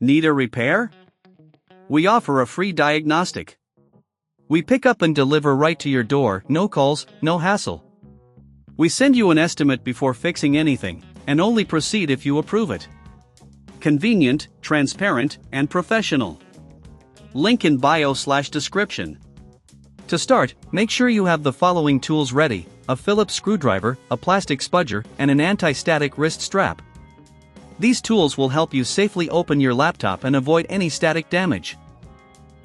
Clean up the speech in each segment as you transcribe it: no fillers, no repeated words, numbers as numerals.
Need a repair? We offer a free diagnostic. We pick up and deliver right to your door, no calls, no hassle. We send you an estimate before fixing anything, and only proceed if you approve it. Convenient, transparent, and professional. Link in bio/description. To start, make sure you have the following tools ready: a Phillips screwdriver, a plastic spudger, and an anti-static wrist strap. These tools will help you safely open your laptop and avoid any static damage.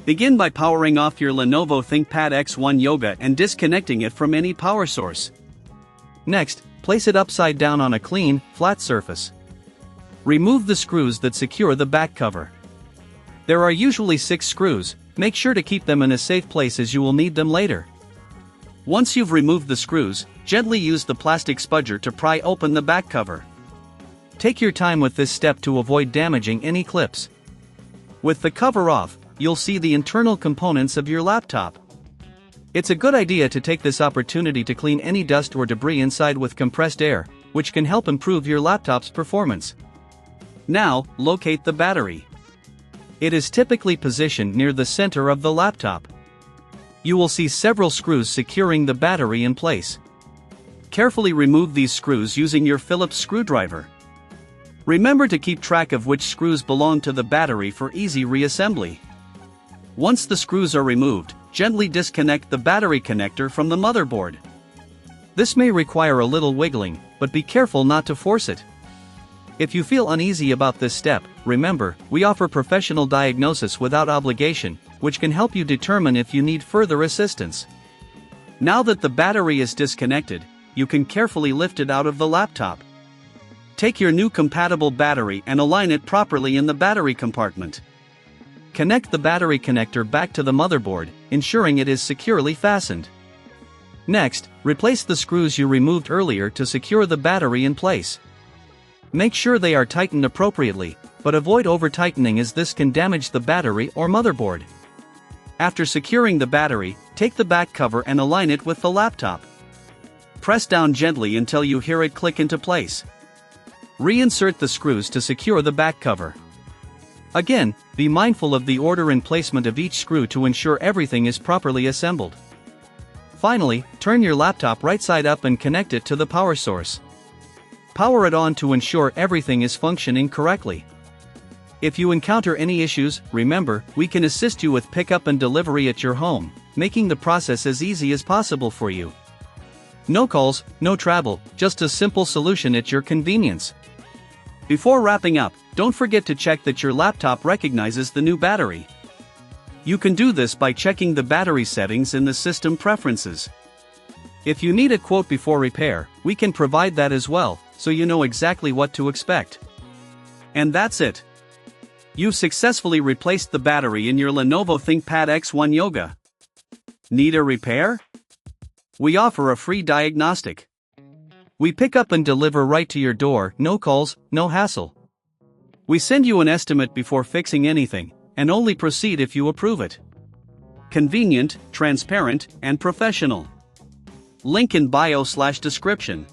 Begin by powering off your Lenovo ThinkPad X1 Yoga and disconnecting it from any power source. Next, place it upside down on a clean, flat surface. Remove the screws that secure the back cover. There are usually 6 screws. Make sure to keep them in a safe place as you will need them later. Once you've removed the screws, gently use the plastic spudger to pry open the back cover. Take your time with this step to avoid damaging any clips. With the cover off, you'll see the internal components of your laptop. It's a good idea to take this opportunity to clean any dust or debris inside with compressed air, which can help improve your laptop's performance. Now, locate the battery. It is typically positioned near the center of the laptop. You will see several screws securing the battery in place. Carefully remove these screws using your Phillips screwdriver. Remember to keep track of which screws belong to the battery for easy reassembly. Once the screws are removed, gently disconnect the battery connector from the motherboard. This may require a little wiggling, but be careful not to force it. If you feel uneasy about this step, remember, we offer professional diagnosis without obligation, which can help you determine if you need further assistance. Now that the battery is disconnected, you can carefully lift it out of the laptop. Take your new compatible battery and align it properly in the battery compartment. Connect the battery connector back to the motherboard, ensuring it is securely fastened. Next, replace the screws you removed earlier to secure the battery in place. Make sure they are tightened appropriately, but avoid over-tightening as this can damage the battery or motherboard. After securing the battery, take the back cover and align it with the laptop. Press down gently until you hear it click into place. Reinsert the screws to secure the back cover. Again, be mindful of the order and placement of each screw to ensure everything is properly assembled. Finally, turn your laptop right side up and connect it to the power source. Power it on to ensure everything is functioning correctly. If you encounter any issues, remember, we can assist you with pickup and delivery at your home, making the process as easy as possible for you. No calls, no travel, just a simple solution at your convenience. Before wrapping up, don't forget to check that your laptop recognizes the new battery. You can do this by checking the battery settings in the system preferences. If you need a quote before repair, we can provide that as well, so you know exactly what to expect. And that's it. You've successfully replaced the battery in your Lenovo ThinkPad X1 Yoga. Need a repair? We offer a free diagnostic. We pick up and deliver right to your door, no calls, no hassle. We send you an estimate before fixing anything, and only proceed if you approve it. Convenient, transparent, and professional. Link in bio/description.